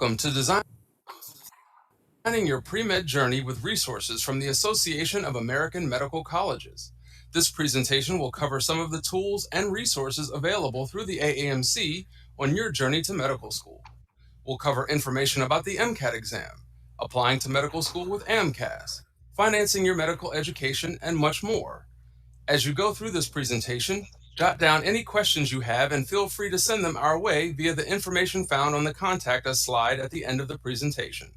Welcome to Designing Your Pre-Med Journey with resources from the Association of American Medical Colleges. This presentation will cover some of the tools and resources available through the AAMC on your journey to medical school. We'll cover information about the Mcat exam, applying to medical school with Amcas, financing your medical education, and much more. As you go through this presentation, jot down any questions you have and feel free to send them our way via the information found on the Contact Us slide at the end of the presentation.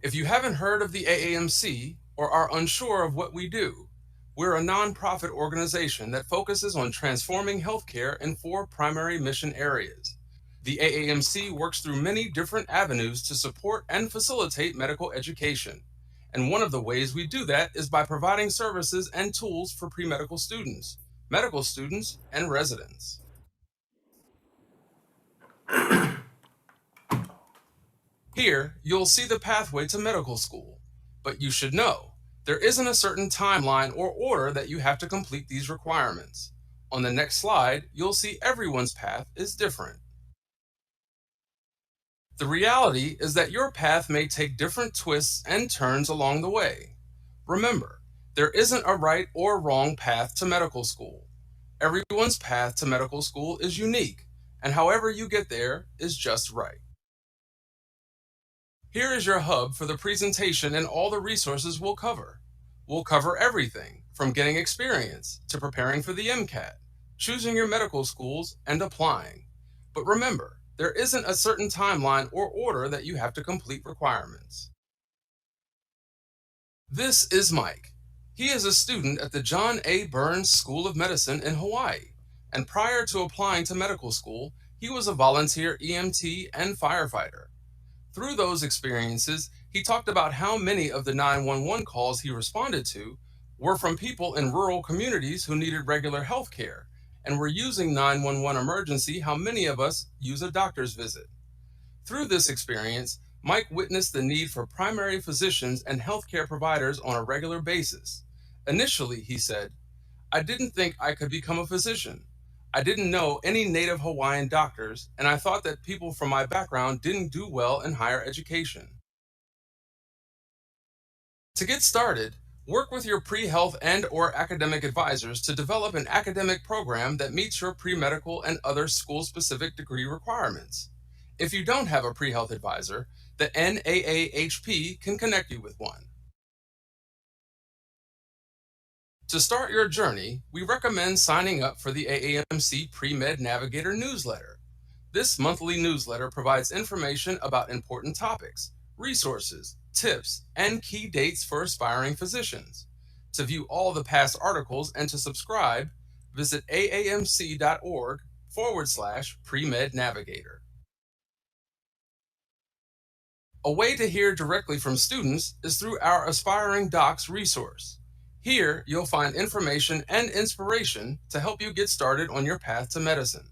If you haven't heard of the AAMC or are unsure of what we do, we're a nonprofit organization that focuses on transforming healthcare in 4 primary mission areas. The AAMC works through many different avenues to support and facilitate medical education. And one of the ways we do that is by providing services and tools for pre-medical students, medical students, and residents. Here, you'll see the pathway to medical school, but you should know, there isn't a certain timeline or order that you have to complete these requirements. On the next slide, you'll see everyone's path is different. The reality is that your path may take different twists and turns along the way. Remember, there isn't a right or wrong path to medical school. Everyone's path to medical school is unique, and however you get there is just right. Here is your hub for the presentation and all the resources we'll cover. We'll cover everything from getting experience to preparing for the Mcat, choosing your medical schools, and applying. But remember, there isn't a certain timeline or order that you have to complete requirements. This is Mike. He is a student at the John A. Burns School of Medicine in Hawaii, and prior to applying to medical school, he was a volunteer EMT and firefighter. Through those experiences, he talked about how many of the 911 calls he responded to were from people in rural communities who needed regular health care and were using 911 emergency how many of us use a doctor's visit. Through this experience, Mike witnessed the need for primary physicians and healthcare providers on a regular basis. Initially, he said, "I didn't think I could become a physician. I didn't know any native Hawaiian doctors, and I thought that people from my background didn't do well in higher education." To get started, work with your pre-health and/or academic advisors to develop an academic program that meets your pre-medical and other school-specific degree requirements. If you don't have a pre-health advisor, the NAAHP can connect you with one. To start your journey, we recommend signing up for the AAMC Pre-Med Navigator newsletter. This monthly newsletter provides information about important topics, resources, tips, and key dates for aspiring physicians. To view all the past articles and to subscribe, visit aamc.org/Pre-Med Navigator. A way to hear directly from students is through our Aspiring Docs resource. Here, you'll find information and inspiration to help you get started on your path to medicine.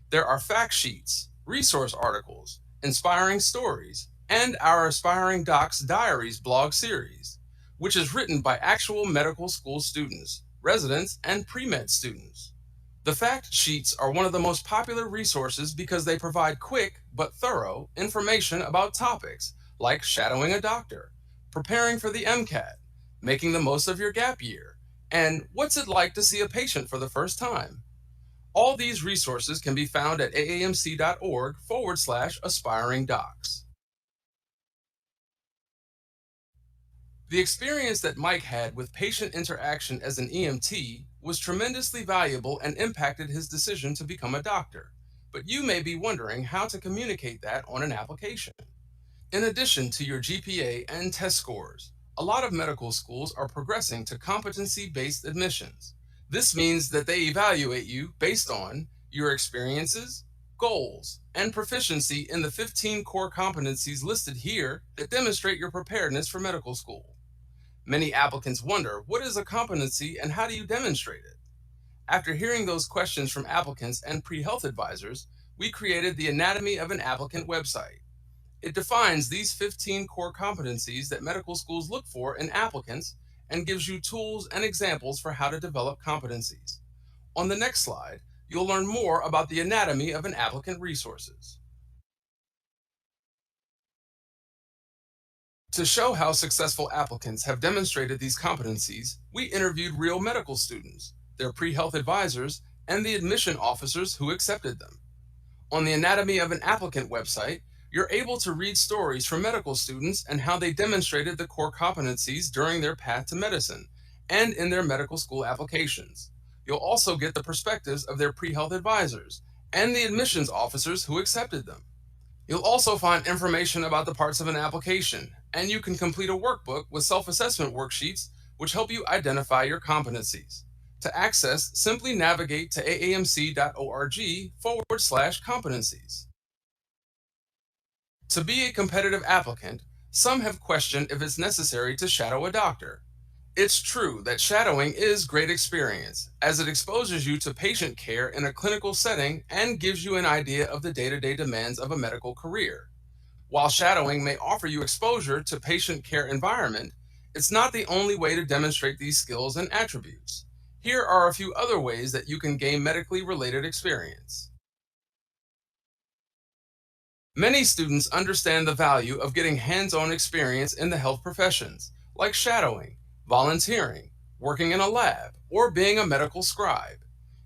There are fact sheets, resource articles, inspiring stories, and our Aspiring Docs Diaries blog series, which is written by actual medical school students, residents, and pre-med students. The fact sheets are one of the most popular resources because they provide quick but thorough information about topics like shadowing a doctor, preparing for the Mcat, making the most of your gap year, and what's it like to see a patient for the first time. All these resources can be found at aamc.org/aspiring docs. The experience that Mike had with patient interaction as an EMT was tremendously valuable and impacted his decision to become a doctor. But you may be wondering how to communicate that on an application. In addition to your GPA and test scores, a lot of medical schools are progressing to competency-based admissions. This means that they evaluate you based on your experiences, goals, and proficiency in the 15 core competencies listed here that demonstrate your preparedness for medical school. Many applicants wonder, what is a competency and how do you demonstrate it? After hearing those questions from applicants and pre-health advisors, we created the Anatomy of an Applicant website. It defines these 15 core competencies that medical schools look for in applicants and gives you tools and examples for how to develop competencies. On the next slide, you'll learn more about the anatomy of an applicant resources. To show how successful applicants have demonstrated these competencies, we interviewed real medical students, their pre-health advisors, and the admission officers who accepted them. On the Anatomy of an Applicant website, you're able to read stories from medical students and how they demonstrated the core competencies during their path to medicine and in their medical school applications. You'll also get the perspectives of their pre-health advisors and the admissions officers who accepted them. You'll also find information about the parts of an application, and you can complete a workbook with self-assessment worksheets which help you identify your competencies. To access, simply navigate to aamc.org/competencies. To be a competitive applicant, some have questioned if it's necessary to shadow a doctor. It's true that shadowing is great experience, as it exposes you to patient care in a clinical setting and gives you an idea of the day-to-day demands of a medical career. While shadowing may offer you exposure to patient care environment, it's not the only way to demonstrate these skills and attributes. Here are a few other ways that you can gain medically related experience. Many students understand the value of getting hands-on experience in the health professions, like shadowing, volunteering, working in a lab, or being a medical scribe.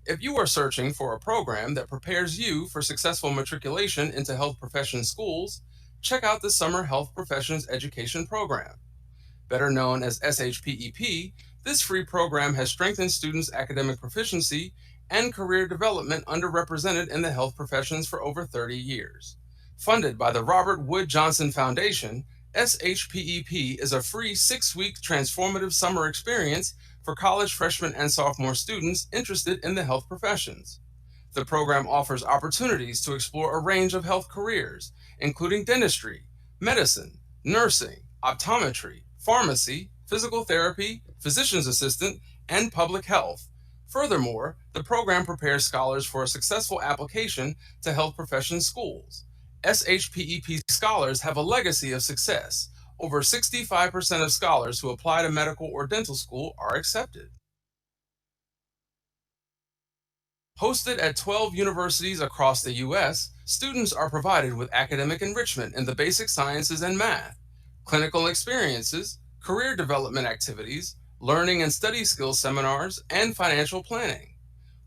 If you are searching for a program that prepares you for successful matriculation into health profession schools, check out the Summer Health Professions Education Program. Better known as SHPEP, this free program has strengthened students' academic proficiency and career development underrepresented in the health professions for over 30 years. Funded by the Robert Wood Johnson Foundation, SHPEP is a free 6-week transformative summer experience for college freshmen and sophomore students interested in the health professions. The program offers opportunities to explore a range of health careers, including dentistry, medicine, nursing, optometry, pharmacy, physical therapy, physician's assistant, and public health. Furthermore, the program prepares scholars for a successful application to health profession schools. SHPEP scholars have a legacy of success. Over 65% of scholars who apply to medical or dental school are accepted. Hosted at 12 universities across the U.S., students are provided with academic enrichment in the basic sciences and math, clinical experiences, career development activities, learning and study skills seminars, and financial planning.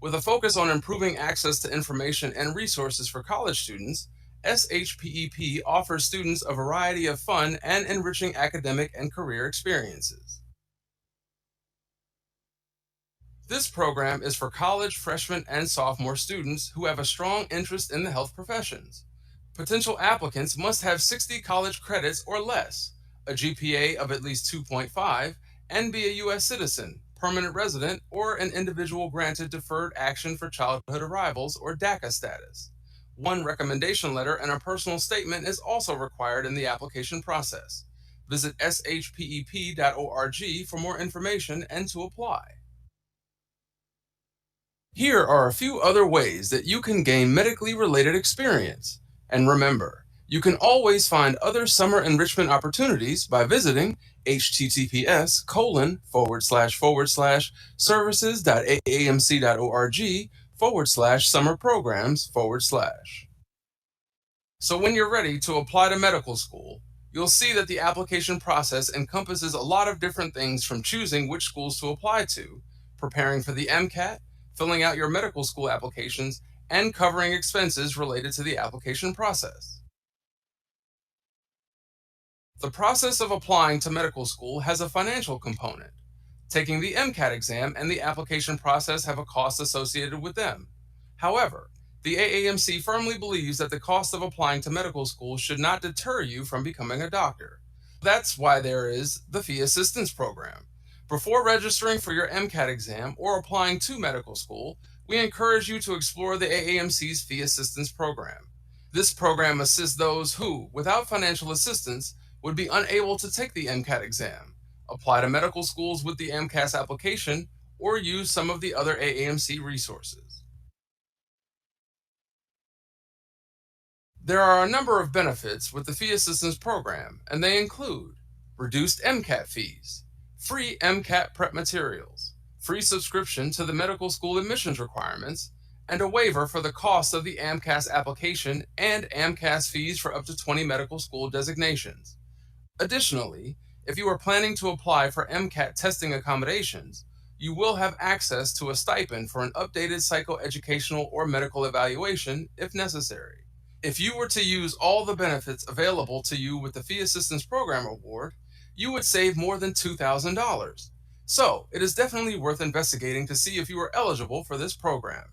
With a focus on improving access to information and resources for college students, SHPEP offers students a variety of fun and enriching academic and career experiences. This program is for college freshmen and sophomore students who have a strong interest in the health professions. Potential applicants must have 60 college credits or less, a GPA of at least 2.5, and be a U.S. citizen, permanent resident, or an individual granted Deferred Action for Childhood Arrivals or DACA status. One recommendation letter and a personal statement is also required in the application process. Visit shpep.org for more information and to apply. Here are a few other ways that you can gain medically related experience. And remember, you can always find other summer enrichment opportunities by visiting https://services.aamc.org/summer programs/. So when you're ready to apply to medical school, you'll see that the application process encompasses a lot of different things, from choosing which schools to apply to, preparing for the Mcat, filling out your medical school applications, and covering expenses related to the application process. The process of applying to medical school has a financial component. Taking the Mcat exam and the application process have a cost associated with them. However, the AAMC firmly believes that the cost of applying to medical school should not deter you from becoming a doctor. That's why there is the Fee Assistance Program. Before registering for your Mcat exam or applying to medical school, we encourage you to explore the AAMC's Fee Assistance Program. This program assists those who, without financial assistance, would be unable to take the Mcat exam, apply to medical schools with the Amcas application, or use some of the other AAMC resources. There are a number of benefits with the Fee Assistance Program, and they include reduced Mcat fees, free Mcat prep materials, free subscription to the medical school admissions requirements, and a waiver for the cost of the Amcas application and Amcas fees for up to 20 medical school designations. Additionally, if you are planning to apply for MCAT testing accommodations, you will have access to a stipend for an updated psychoeducational or medical evaluation if necessary. If you were to use all the benefits available to you with the Fee Assistance Program Award, you would save more than $2,000. So, it is definitely worth investigating to see if you are eligible for this program.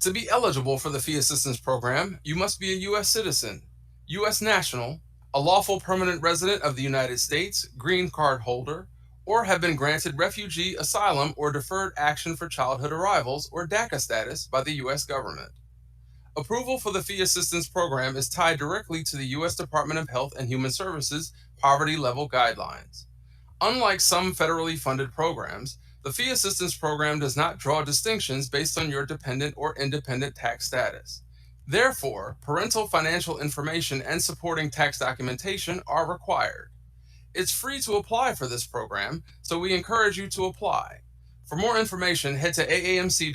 To be eligible for the Fee Assistance Program, you must be a U.S. citizen, U.S. national, a lawful permanent resident of the United States, green card holder, or have been granted refugee, asylum, or deferred action for childhood arrivals, or DACA status by the U.S. government. Approval for the Fee Assistance Program is tied directly to the U.S. Department of Health and Human Services poverty level guidelines. Unlike some federally funded programs, the Fee Assistance Program does not draw distinctions based on your dependent or independent tax status. Therefore, parental financial information and supporting tax documentation are required. It's free to apply for this program, so we encourage you to apply. For more information, head to aamc.org/FAP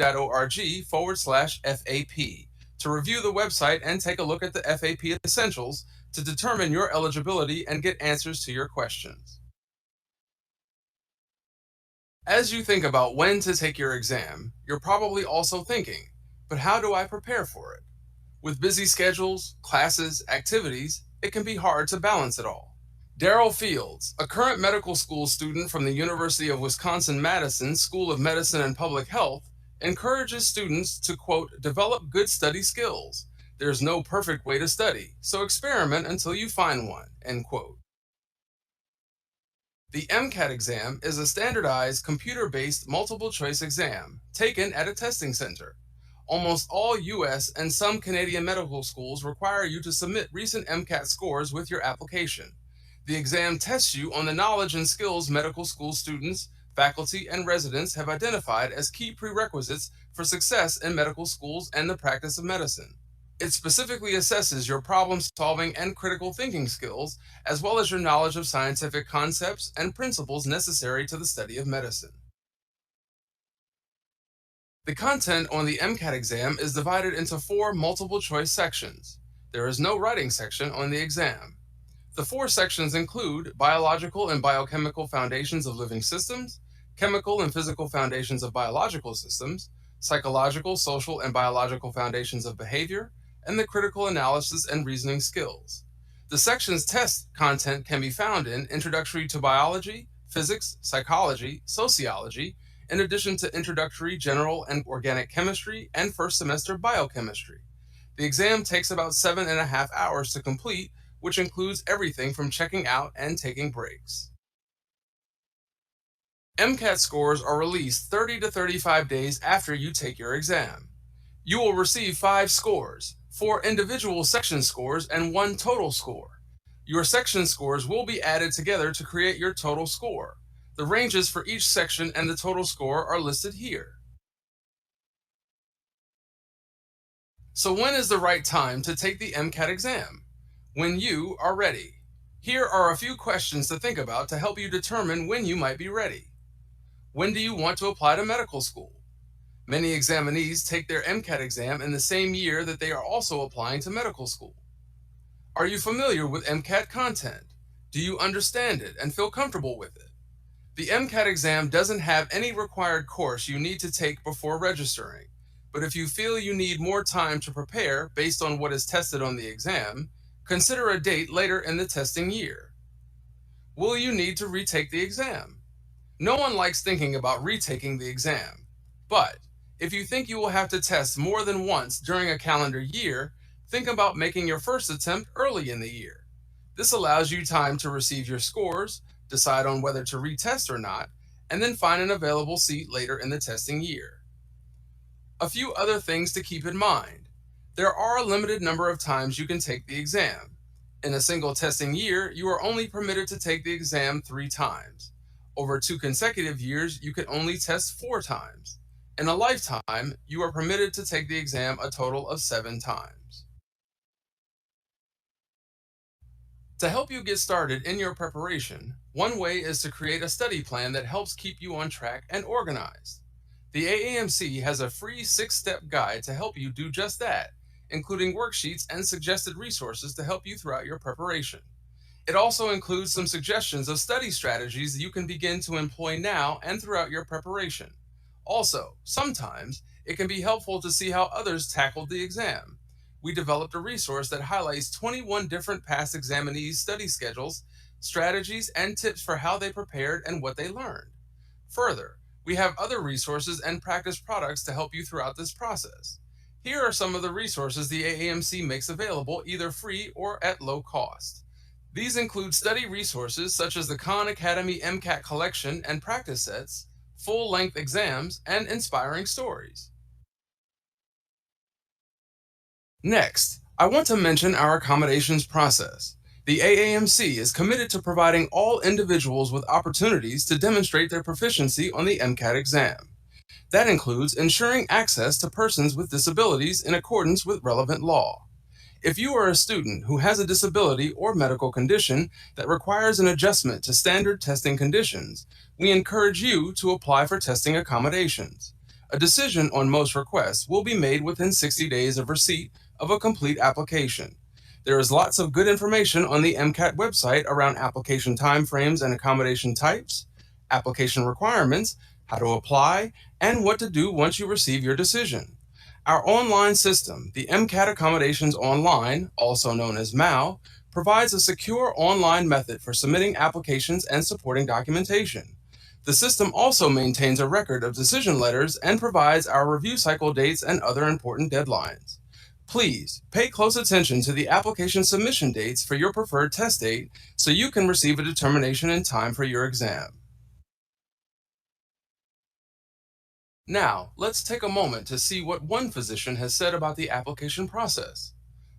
to review the website and take a look at the FAP essentials to determine your eligibility and get answers to your questions. As you think about when to take your exam, you're probably also thinking, but how do I prepare for it? With busy schedules, classes, activities, it can be hard to balance it all. Daryl Fields, a current medical school student from the University of Wisconsin-Madison School of Medicine and Public Health, encourages students to, quote, develop good study skills. There's no perfect way to study, so experiment until you find one, end quote. The MCAT exam is a standardized computer-based multiple choice exam taken at a testing center. Almost all US and some Canadian medical schools require you to submit recent Mcat scores with your application. The exam tests you on the knowledge and skills medical school students, faculty, and residents have identified as key prerequisites for success in medical schools and the practice of medicine. It specifically assesses your problem solving and critical thinking skills, as well as your knowledge of scientific concepts and principles necessary to the study of medicine. The content on the MCAT exam is divided into 4 multiple choice sections. There is no writing section on the exam. The 4 sections include biological and biochemical foundations of living systems, chemical and physical foundations of biological systems, psychological, social, and biological foundations of behavior, and the critical analysis and reasoning skills. The section's test content can be found in Introductory to Biology, Physics, Psychology, Sociology, in addition to Introductory General and Organic Chemistry and first semester Biochemistry. The exam takes about 7.5 hours to complete, which includes everything from checking out and taking breaks. MCAT scores are released 30 to 35 days after you take your exam. You will receive 5 scores, 4 individual section scores, and 1 total score. Your section scores will be added together to create your total score. The ranges for each section and the total score are listed here. So when is the right time to take the MCAT exam? When you are ready. Here are a few questions to think about to help you determine when you might be ready. When do you want to apply to medical school? Many examinees take their MCAT exam in the same year that they are also applying to medical school. Are you familiar with MCAT content? Do you understand it and feel comfortable with it? The MCAT exam doesn't have any required course you need to take before registering, but if you feel you need more time to prepare based on what is tested on the exam, consider a date later in the testing year. Will you need to retake the exam? No one likes thinking about retaking the exam, but if you think you will have to test more than once during a calendar year, think about making your first attempt early in the year. This allows you time to receive your scores, decide on whether to retest or not, and then find an available seat later in the testing year. A few other things to keep in mind. There are a limited number of times you can take the exam. In a single testing year, you are only permitted to take the exam 3 times. Over 2 consecutive years, you can only test 4 times. In a lifetime, you are permitted to take the exam a total of 7 times. To help you get started in your preparation, one way is to create a study plan that helps keep you on track and organized. The AAMC has a free 6-step guide to help you do just that, including worksheets and suggested resources to help you throughout your preparation. It also includes some suggestions of study strategies that you can begin to employ now and throughout your preparation. Also, sometimes it can be helpful to see how others tackled the exam. We developed a resource that highlights 21 different past examinees' study schedules, strategies, and tips for how they prepared and what they learned. Further, we have other resources and practice products to help you throughout this process. Here are some of the resources the AAMC makes available either free or at low cost. These include study resources such as the Khan Academy Mcat collection and practice sets, full length exams, and inspiring stories. Next, I want to mention our accommodations process. The AAMC is committed to providing all individuals with opportunities to demonstrate their proficiency on the MCAT exam. That includes ensuring access to persons with disabilities in accordance with relevant law. If you are a student who has a disability or medical condition that requires an adjustment to standard testing conditions, we encourage you to apply for testing accommodations. A decision on most requests will be made within 60 days of receipt of a complete application. There is lots of good information on the MCAT website around application timeframes and accommodation types, application requirements, how to apply, and what to do once you receive your decision. Our online system, the MCAT Accommodations Online, also known as MAO, provides a secure online method for submitting applications and supporting documentation. The system also maintains a record of decision letters and provides our review cycle dates and other important deadlines. Please pay close attention to the application submission dates for your preferred test date so you can receive a determination in time for your exam. Now, let's take a moment to see what one physician has said about the application process.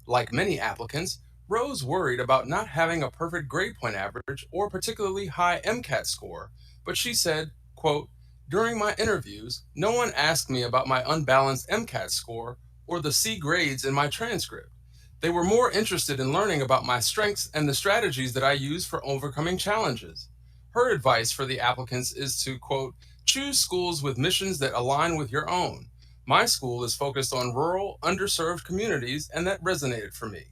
Like many applicants, Rose worried about not having a perfect grade point average or particularly high Mcat score, but she said, quote, "During my interviews, no one asked me about my unbalanced Mcat score or the C grades in my transcript. They were more interested in learning about my strengths and the strategies that I use for overcoming challenges." Her advice for the applicants is to, quote, "Choose schools with missions that align with your own. My school is focused on rural, underserved communities, and that resonated for me."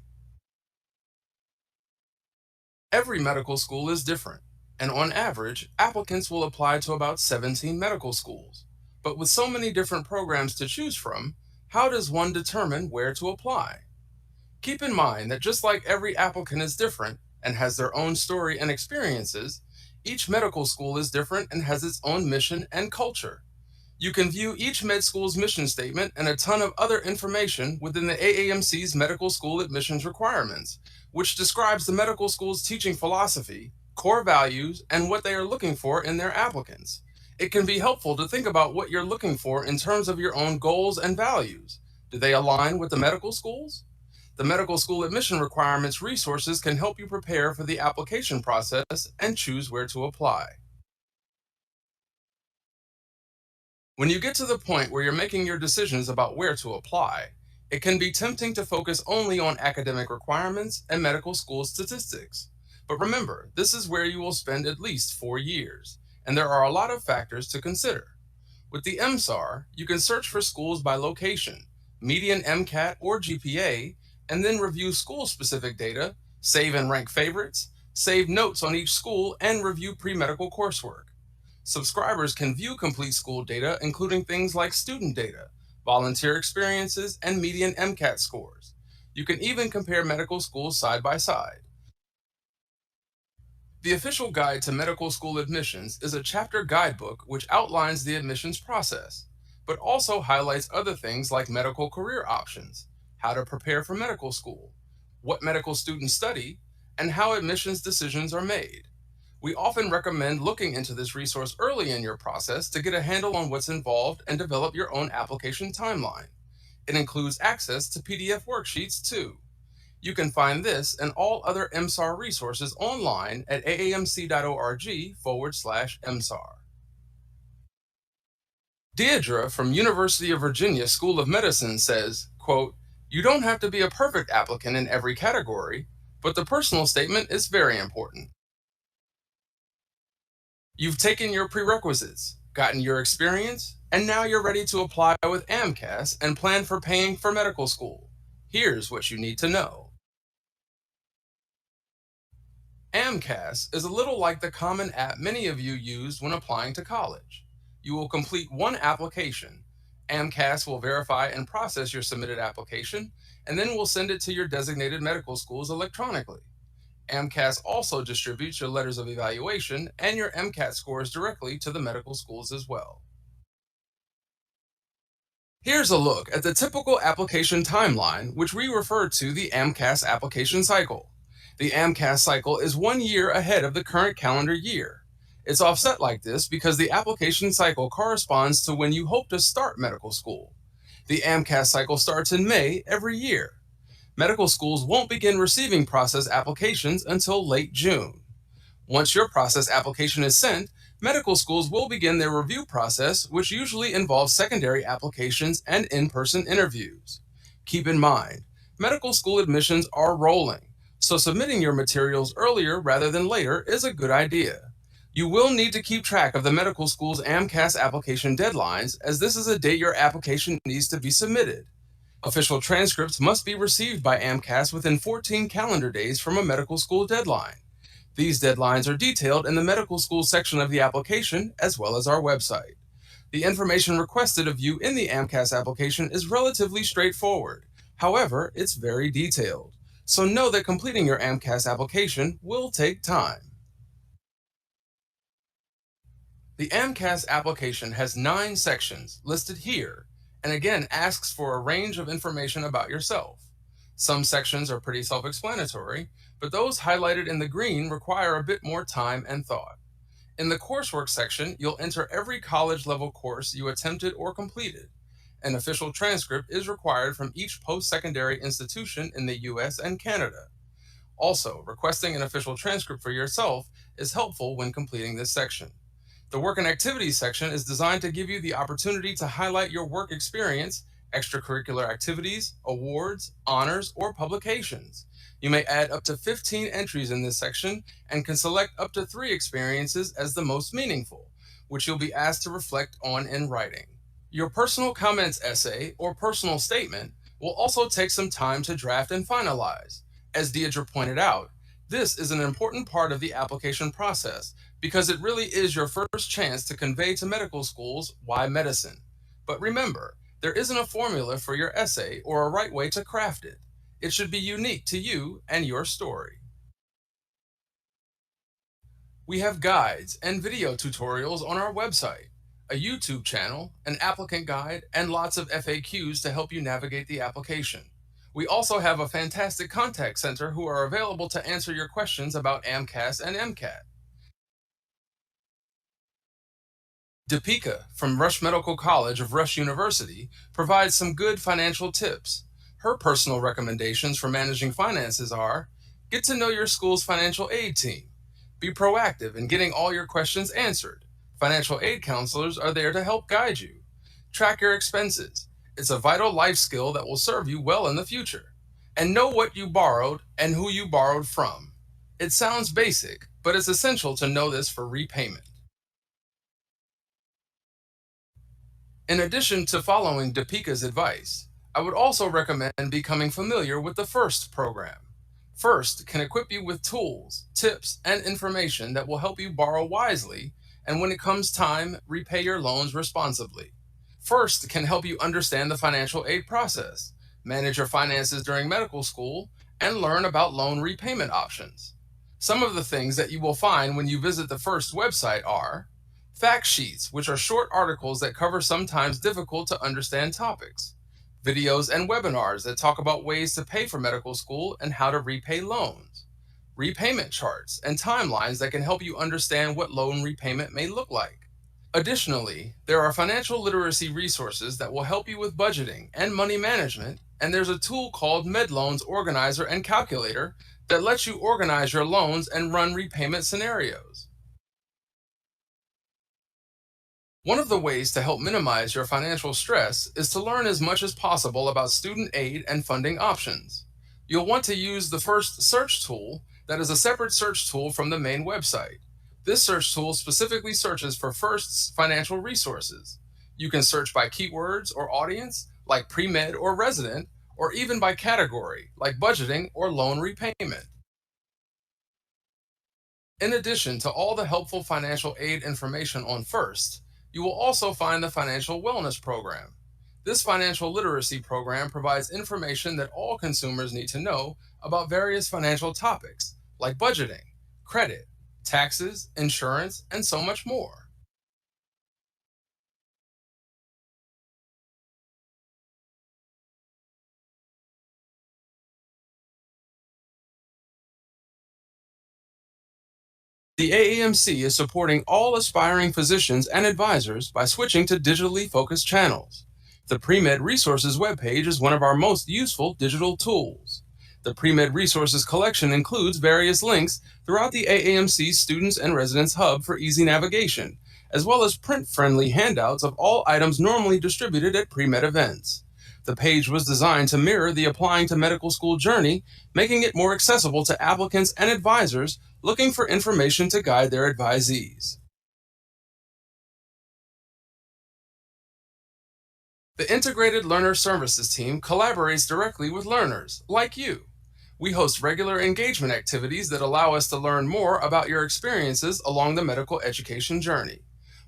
Every medical school is different, and on average, applicants will apply to about 17 medical schools. But with so many different programs to choose from, how does one determine where to apply? Keep in mind that just like every applicant is different and has their own story and experiences, each medical school is different and has its own mission and culture. You can view each med school's mission statement and a ton of other information within the AAMC's medical school admissions requirements, which describes the medical school's teaching philosophy, core values, and what they are looking for in their applicants. It can be helpful to think about what you're looking for in terms of your own goals and values. Do they align with the medical schools? The medical school admission requirements resources can help you prepare for the application process and choose where to apply. When you get to the point where you're making your decisions about where to apply, it can be tempting to focus only on academic requirements and medical school statistics. But remember, this is where you will spend at least 4 years, and there are a lot of factors to consider. With the MSAR, you can search for schools by location, median MCAT or GPA, and then review school-specific data, save and rank favorites, save notes on each school, and review pre-medical coursework. Subscribers can view complete school data, including things like student data, volunteer experiences, and median Mcat scores. You can even compare medical schools side by side. The official guide to medical school admissions is a chapter guidebook which outlines the admissions process, but also highlights other things like medical career options, how to prepare for medical school, what medical students study, and how admissions decisions are made. We often recommend looking into this resource early in your process to get a handle on what's involved and develop your own application timeline. It includes access to PDF worksheets too. You can find this and all other MSAR resources online at aamc.org/MSAR. Deidre from University of Virginia School of Medicine says, quote, "You don't have to be a perfect applicant in every category, but the personal statement is very important. You've taken your prerequisites, Gotten your experience, and now you're ready to apply with Amcas and plan for paying for medical school. Here's what you need to know. Amcas is a little like the common app many of you used when applying to college. You will complete one application. Amcas will verify and process your submitted application, and then will send it to your designated medical schools electronically. Amcas also distributes your letters of evaluation and your Mcat scores directly to the medical schools as well. Here's a look at the typical application timeline, which we refer to the AMCAS application cycle. The AMCAS cycle is 1 year ahead of the current calendar year. It's offset like this because the application cycle corresponds to when you hope to start medical school. The AMCAS cycle starts in May every year. Medical schools won't begin receiving process applications until late June. Once your process application is sent, medical schools will begin their review process, which usually involves secondary applications and in person interviews. Keep in mind, medical school admissions are rolling, so submitting your materials earlier rather than later is a good idea. You will need to keep track of the medical school's AMCAS application deadlines, as this is a date your application needs to be submitted. Official transcripts must be received by AMCAS within 14 calendar days from a medical school deadline. These deadlines are detailed in the medical school section of the application as well as our website. The information requested of you in the AMCAS application is relatively straightforward. However, it's very detailed. So know that completing your AMCAS application will take time. The AMCAS application has 9 sections listed here, and again asks for a range of information about yourself. Some sections are pretty self-explanatory, but those highlighted in the green require a bit more time and thought. In the coursework section, you'll enter every college level course you attempted or completed. An official transcript is required from each post-secondary institution in the US and Canada. Also, requesting an official transcript for yourself is helpful when completing this section. The work and activities section is designed to give you the opportunity to highlight your work experience, extracurricular activities, awards, honors, or publications. You may add up to 15 entries in this section and can select up to 3 experiences as the most meaningful, which you'll be asked to reflect on in writing. Your personal comments essay or personal statement will also take some time to draft and finalize. As Deidre pointed out, this is an important part of the application process because it really is your first chance to convey to medical schools why medicine. But remember, there isn't a formula for your essay or a right way to craft it. It should be unique to you and your story. We have guides and video tutorials on our website, a YouTube channel, an applicant guide, and lots of FAQs to help you navigate the application. We also have a fantastic contact center who are available to answer your questions about AMCAS and MCAT. Deepika from Rush Medical College of Rush University provides some good financial tips. Her personal recommendations for managing finances are: get to know your school's financial aid team. Be proactive in getting all your questions answered. Financial aid counselors are there to help guide you. Track your expenses. It's a vital life skill that will serve you well in the future. And know what you borrowed and who you borrowed from. It sounds basic, but it's essential to know this for repayment. In addition to following Deepika's advice, I would also recommend becoming familiar with the FIRST program. FIRST can equip you with tools, tips, and information that will help you borrow wisely and, when it comes time, repay your loans responsibly. FIRST can help you understand the financial aid process, manage your finances during medical school, and learn about loan repayment options. Some of the things that you will find when you visit the FIRST website are fact sheets, which are short articles that cover sometimes difficult to understand topics, videos and webinars that talk about ways to pay for medical school and how to repay loans, repayment charts and timelines that can help you understand what loan repayment may look like. Additionally, there are financial literacy resources that will help you with budgeting and money management, and there's a tool called MedLoans Organizer and Calculator that lets you organize your loans and run repayment scenarios. One of the ways to help minimize your financial stress is to learn as much as possible about student aid and funding options. You'll want to use the FIRST search tool that is a separate search tool from the main website. This search tool specifically searches for firsts financial resources. You can search by keywords or audience, like pre-med or resident, or even by category, like budgeting or loan repayment. In addition to all the helpful financial aid information on First, you will also find the Financial Wellness Program. This financial literacy program provides information that all consumers need to know about various financial topics like budgeting, credit, taxes, insurance, and so much more. The AAMC is supporting all aspiring physicians and advisors by switching to digitally focused channels. The Premed Resources webpage is one of our most useful digital tools. The Premed Resources collection includes various links throughout the AAMC Students and Residents Hub for easy navigation, as well as print-friendly handouts of all items normally distributed at Premed events. The page was designed to mirror the applying to medical school journey, making it more accessible to applicants and advisors looking for information to guide their advisees. The Integrated Learner Services team collaborates directly with learners, like you. We host regular engagement activities that allow us to learn more about your experiences along the medical education journey.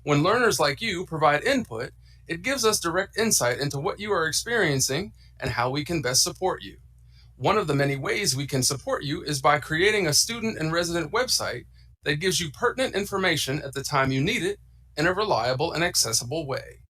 When learners like you provide input, it gives us direct insight into what you are experiencing and how we can best support you. One of the many ways we can support you is by creating a student and resident website that gives you pertinent information at the time you need it in a reliable and accessible way.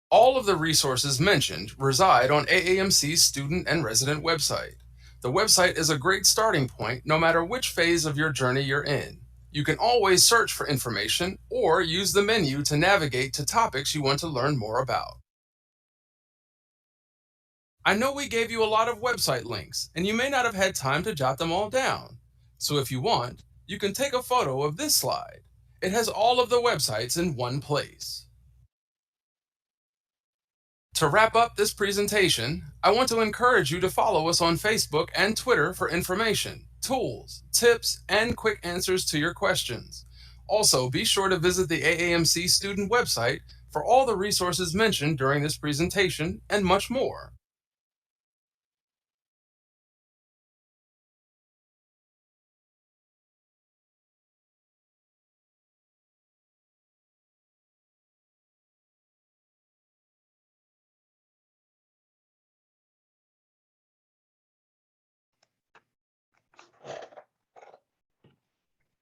All of the resources mentioned reside on AAMC's student and resident website. The website is a great starting point no matter which phase of your journey you're in. You can always search for information or use the menu to navigate to topics you want to learn more about. I know we gave you a lot of website links, and you may not have had time to jot them all down. So if you want, you can take a photo of this slide. It has all of the websites in one place. To wrap up this presentation, I want to encourage you to follow us on Facebook and Twitter for information, tools, tips, and quick answers to your questions. Also, be sure to visit the AAMC student website for all the resources mentioned during this presentation and much more.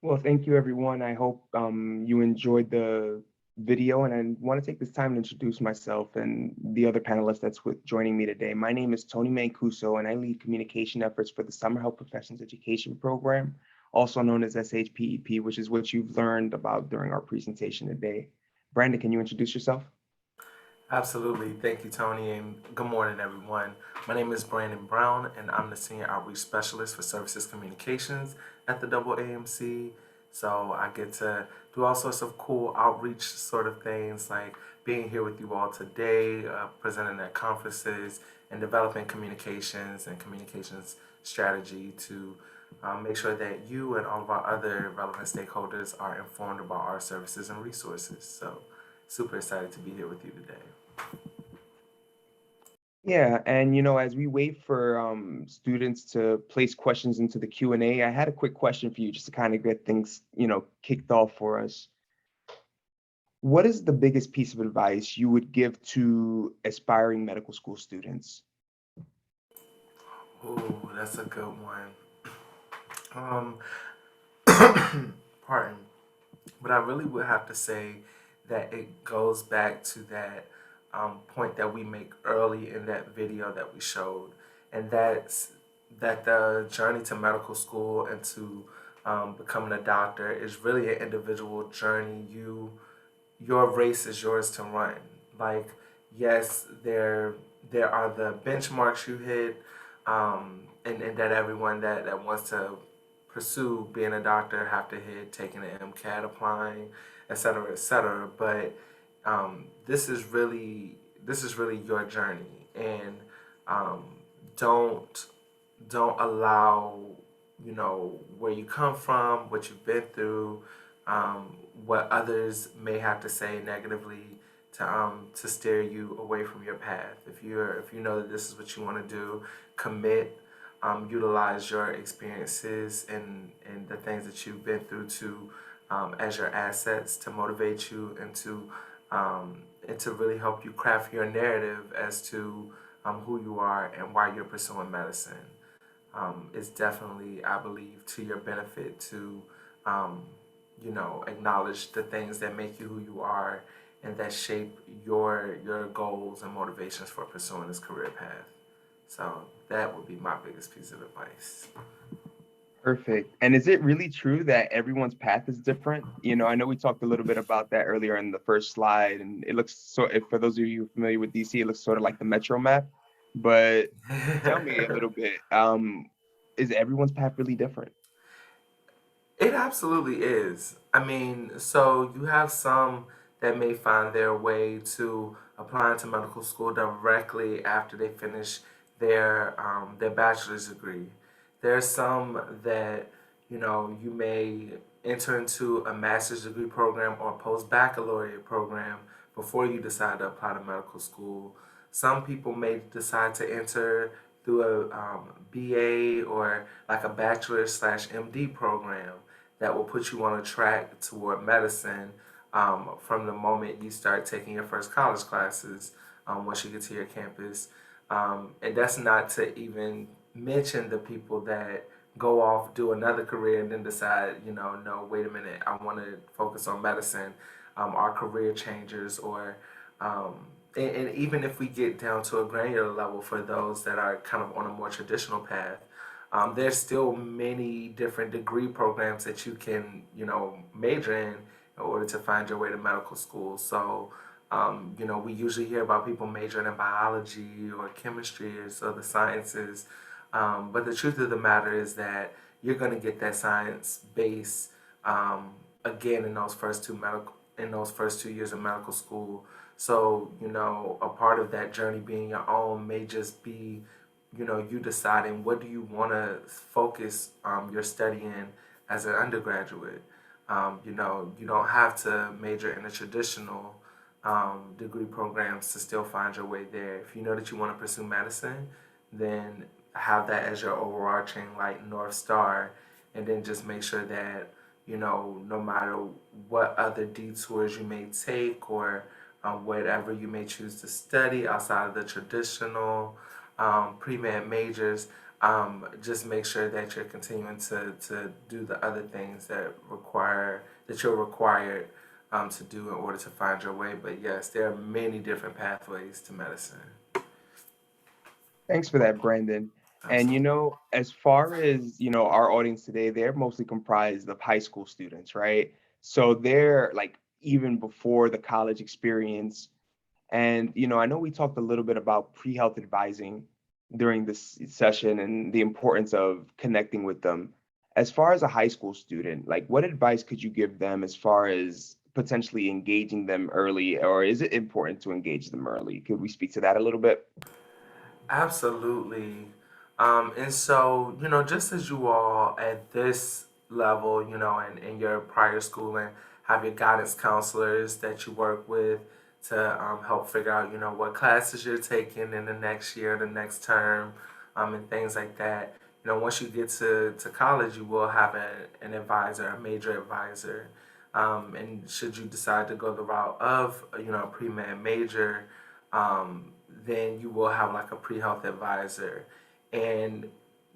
Well, thank you, everyone. I hope you enjoyed the video, and I want to take this time to introduce myself and the other panelists that's joining me today. My name is Tony Mancuso, and I lead communication efforts for the Summer Help Professions Education Program, also known as SHPEP, which is what you've learned about during our presentation today. Brandon, can you introduce yourself? Absolutely. Thank you, Tony, and good morning, everyone. My name is Brandon Brown, and I'm the Senior Outreach Specialist for Services Communications at the AAMC. So I get to do all sorts of cool outreach sort of things, like being here with you all today, presenting at conferences, and developing communications and communications strategy to make sure that you and all of our other relevant stakeholders are informed about our services and resources. So super excited to be here with you today. Yeah, and as we wait for students to place questions into the Q&A, I had a quick question for you just to kind of get things, kicked off for us. What is the biggest piece of advice you would give to aspiring medical school students? Oh, that's a good one. Um, pardon. But I really would have to say that it goes back to that point that we make early in that video that we showed, and that's that the journey to medical school and to becoming a doctor is really an individual journey. Your race is yours to run. Like, yes, there are the benchmarks you hit, and that everyone that wants to pursue being a doctor have to hit, taking the MCAT, applying, et cetera, et cetera. But this is really your journey, and um, don't don't allow where you come from, what you've been through, what others may have to say negatively to steer you away from your path. If you know that this is what you want to do, commit. Utilize your experiences and the things that you've been through to as your assets to motivate you and to really help you craft your narrative as to who you are and why you're pursuing medicine. It's definitely, I believe, to your benefit to, um, acknowledge the things that make you who you are and that shape your goals and motivations for pursuing this career path. So that would be my biggest piece of advice. Perfect. And is it really true that everyone's path is different? I know we talked a little bit about that earlier in the first slide, and it looks so, if for those of you familiar with DC, it looks sort of like the Metro map. But tell me a little bit, is everyone's path really different? It absolutely is. I mean, so you have some that may find their way to applying to medical school directly after they finish their bachelor's degree. There's some that you may enter into a master's degree program or post baccalaureate program before you decide to apply to medical school. Some people may decide to enter through a BA or like a bachelor slash MD program that will put you on a track toward medicine from the moment you start taking your first college classes once you get to your campus. And that's not to even mention the people that go off, do another career, and then decide, no, wait a minute, I want to focus on medicine, our career changers, or um, and even if we get down to a granular level for those that are kind of on a more traditional path, there's still many different degree programs that you can, major in order to find your way to medical school. So, we usually hear about people majoring in biology or chemistry or so the sciences. But the truth of the matter is that you're going to get that science base again in those first 2 years of medical school. So, a part of that journey being your own may just be you deciding what do you want to focus your study in as an undergraduate. You don't have to major in the traditional degree programs to still find your way there. If you know that you want to pursue medicine, then have that as your overarching like North Star, and then just make sure that no matter what other detours you may take or whatever you may choose to study outside of the traditional pre-med majors, just make sure that you're continuing to do the other things that you're required to do in order to find your way. But yes, there are many different pathways to medicine. Thanks for that, Brandon. And Absolutely. as far as, our audience today, they're mostly comprised of high school students, right? So they're like even before the college experience. And, I know we talked a little bit about pre-health advising during this session and the importance of connecting with them. As far as a high school student, like what advice could you give them as far as potentially engaging them early, or is it important to engage them early? Could we speak to that a little bit? Absolutely. And so, just as you all at this level, in your prior schooling, have your guidance counselors that you work with to help figure out, what classes you're taking in the next year, the next term, and things like that. Once you get to college, you will have an advisor, a major advisor. And should you decide to go the route of, a pre-med major, then you will have like a pre-health advisor. And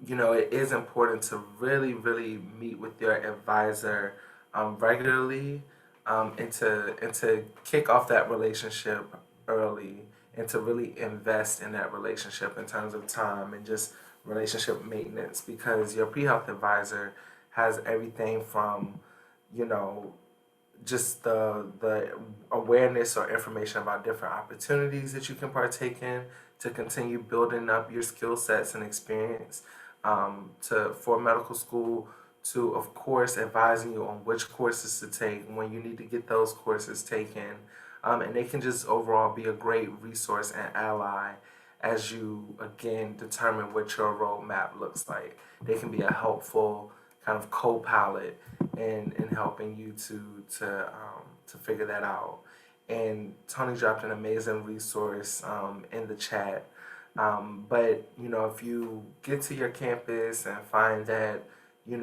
it is important to really, really meet with your advisor regularly, and to kick off that relationship early, and to really invest in that relationship in terms of time and just relationship maintenance, because your pre-health advisor has everything from you know just the awareness or information about different opportunities that you can partake in to continue building up your skill sets and experience, to for medical school, to of course advising you on which courses to take when you need to get those courses taken, and they can just overall be a great resource and ally as you again determine what your roadmap looks like. They can be a helpful kind of co-pilot in helping you to figure that out. And Tony dropped an amazing resource in the chat. But if you get to your campus and find that you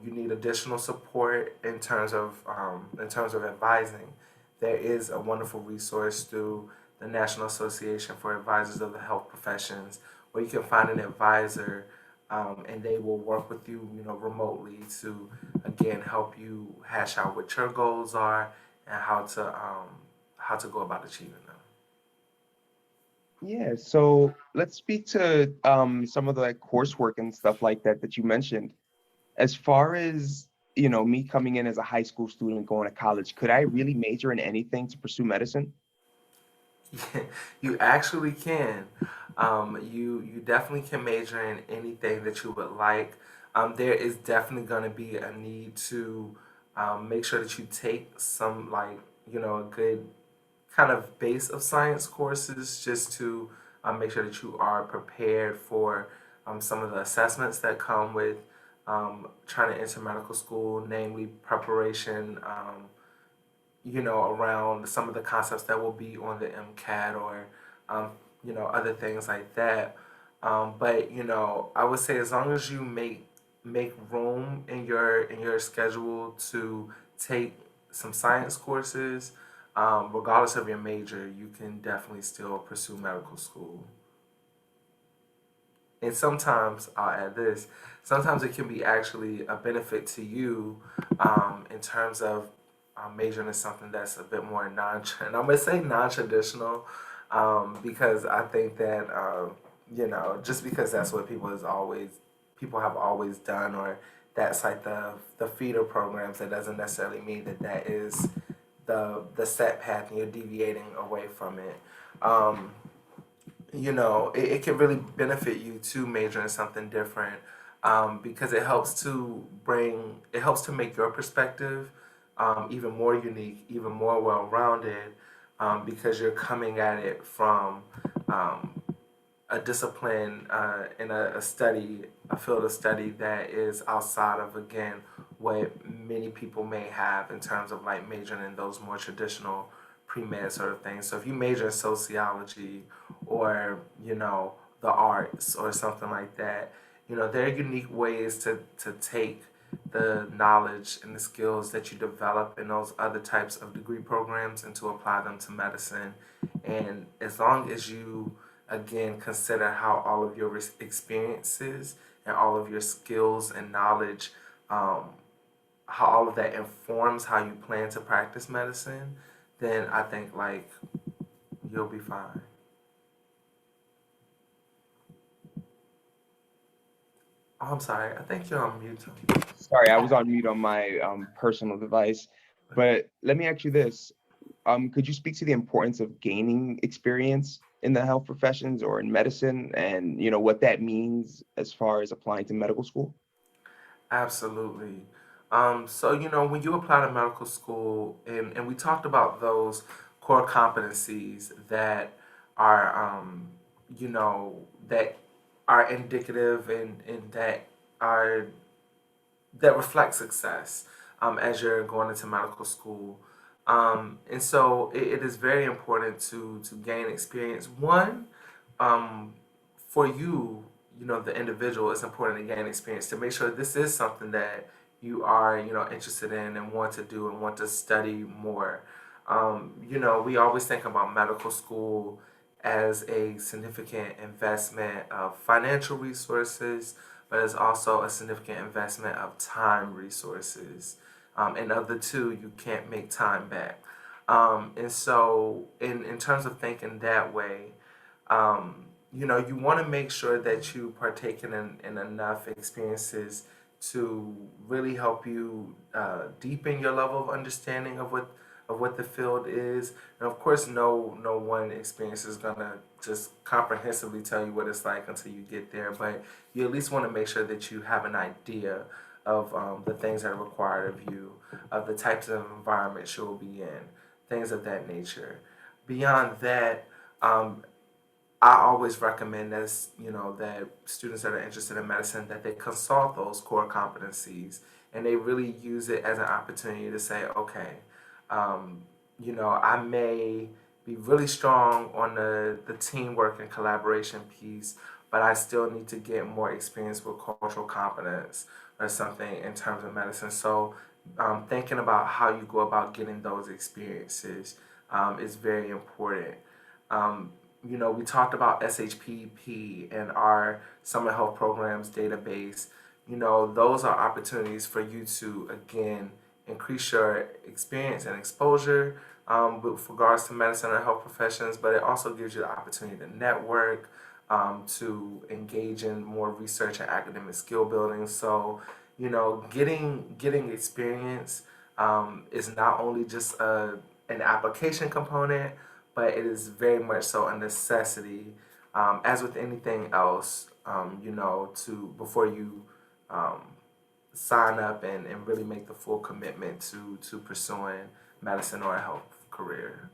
need additional support in terms of advising, there is a wonderful resource through the National Association for Advisors of the Health Professions, where you can find an advisor, and they will work with you, remotely to again help you hash out what your goals are and how to go about achieving them. Yeah, so let's speak to some of the like coursework and stuff like that that you mentioned. As far as, me coming in as a high school student going to college, could I really major in anything to pursue medicine? You actually can. You definitely can major in anything that you would like. There is definitely going to be a need to make sure that you take some a good kind of base of science courses just to make sure that you are prepared for some of the assessments that come with trying to enter medical school, namely preparation. Around some of the concepts that will be on the Mcat or, other things like that. But I would say as long as you make room in your schedule to take some science courses, regardless of your major, you can definitely still pursue medical school. And sometimes I'll add this. Sometimes it can be actually a benefit to you in terms of majoring in something that's a bit more non. And I'm gonna say non-traditional because I think that just because that's what people have always done, or that's like the feeder programs, that doesn't necessarily mean that that is the set path and you're deviating away from it. Um, it can really benefit you to major in something different, because it helps to make your perspective even more unique, even more well-rounded, because you're coming at it from um, a discipline in a field of study that is outside of, again, what many people may have in terms of like majoring in those more traditional pre-med sort of things. So if you major in sociology or, the arts or something like that, there are unique ways to take the knowledge and the skills that you develop in those other types of degree programs and to apply them to medicine. And as long as you again consider how all of your experiences and all of your skills and knowledge, um, how all of that informs how you plan to practice medicine, then I think like you'll be fine. Oh, I'm sorry, I think you're on mute. Sorry, I was on mute on my personal device. But let me ask you this. Could you speak to the importance of gaining experience in the health professions or in medicine and, what that means as far as applying to medical school? Absolutely. So, when you apply to medical school, and we talked about those core competencies that are, that are indicative and are that reflect success as you're going into medical school. And so it is very important to gain experience. One, um, for you, the individual, it's important to gain experience to make sure this is something that you are, interested in and want to do and want to study more. We always think about medical school as a significant investment of financial resources, but it's also a significant investment of time resources. And of the two, you can't make time back. And so, in terms of thinking that way, you want to make sure that you partake in enough experiences to really help you deepen your level of understanding of what the field is. And of course, no one experience is gonna just comprehensively tell you what it's like until you get there. But you at least want to make sure that you have an idea of the things that are required of you, of the types of environments you'll be in, things of that nature. Beyond that, um, I always recommend that students that are interested in medicine, that they consult those core competencies and they really use it as an opportunity to say, okay, um, I may be really strong on the teamwork and collaboration piece, but I still need to get more experience with cultural competence or something in terms of medicine. So thinking about how you go about getting those experiences is very important. Um, we talked about SHPP and our summer health programs database. Those are opportunities for you to, again, increase your experience and exposure with regards to medicine and health professions, but it also gives you the opportunity to network, to engage in more research and academic skill building. So, getting experience is not only just an application component, but it is very much so a necessity, as with anything else, to before you um, sign up and really make the full commitment to pursuing medicine or a health career.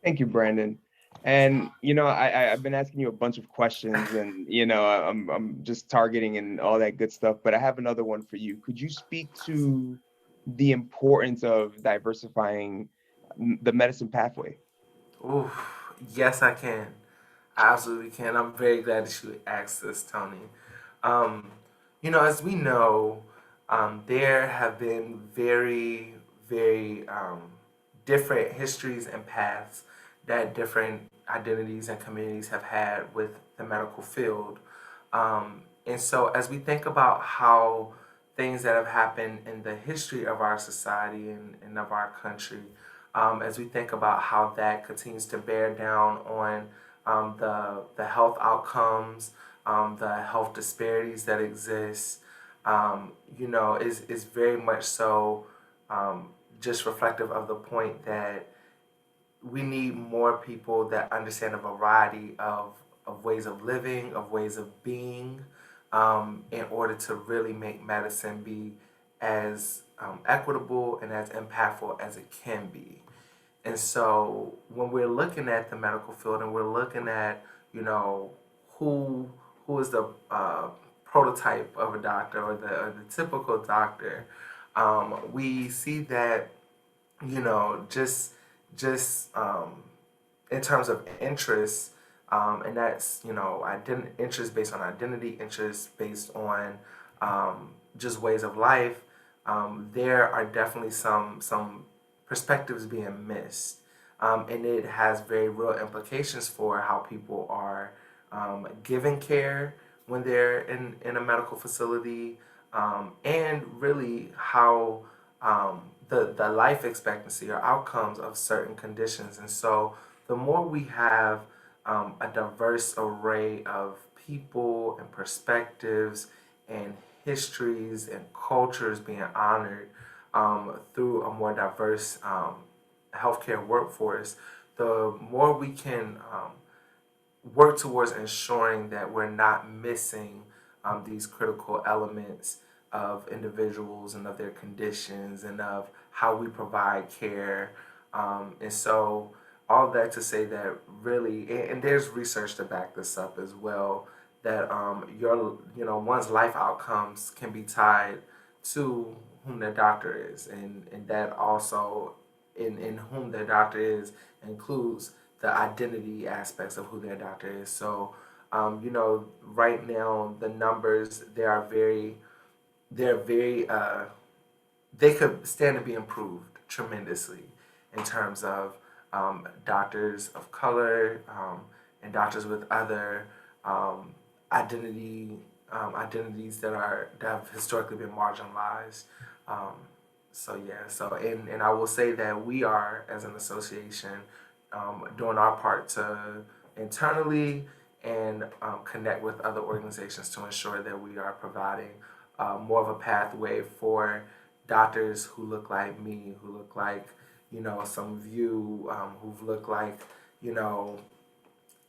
Thank you, Brandon. And I've been asking you a bunch of questions, and I'm just targeting and all that good stuff. But I have another one for you. Could you speak to the importance of diversifying the medicine pathway? Ooh, yes, I can. I absolutely can. I'm very glad that you asked this, Tony. Um, as we know, there have been very, very different histories and paths that different identities and communities have had with the medical field. And so, as we think about how things that have happened in the history of our society and of our country, as we think about how that continues to bear down on the health outcomes, the health disparities that exist, is very much so just reflective of the point that we need more people that understand a variety of ways of living, of ways of being, in order to really make medicine be as equitable and as impactful as it can be. And so when we're looking at the medical field and we're looking at, who who is the prototype of a doctor or the typical doctor, we see that, just in terms of interests, and that's interest based on identity, interest based on just ways of life. There are definitely some perspectives being missed, and it has very real implications for how people are given care when they're in a medical facility, and really how the life expectancy or outcomes of certain conditions. And so, the more we have a diverse array of people and perspectives and histories and cultures being honored through a more diverse healthcare workforce, the more we can work towards ensuring that we're not missing these critical elements of individuals and of their conditions and of how we provide care. And so, all that to say that really, and there's research to back this up as well, that one's life outcomes can be tied to whom their doctor is, and that also in whom their doctor is includes the identity aspects of who their doctor is. So, right now the numbers they're very they could stand to be improved tremendously in terms of doctors of color and doctors with other um, identity identities that have historically been marginalized. Um, so yeah, and I will say that we are as an association doing our part to internally and connect with other organizations to ensure that we are providing more of a pathway for doctors who look like me, who look like, some of you, who look like, you know,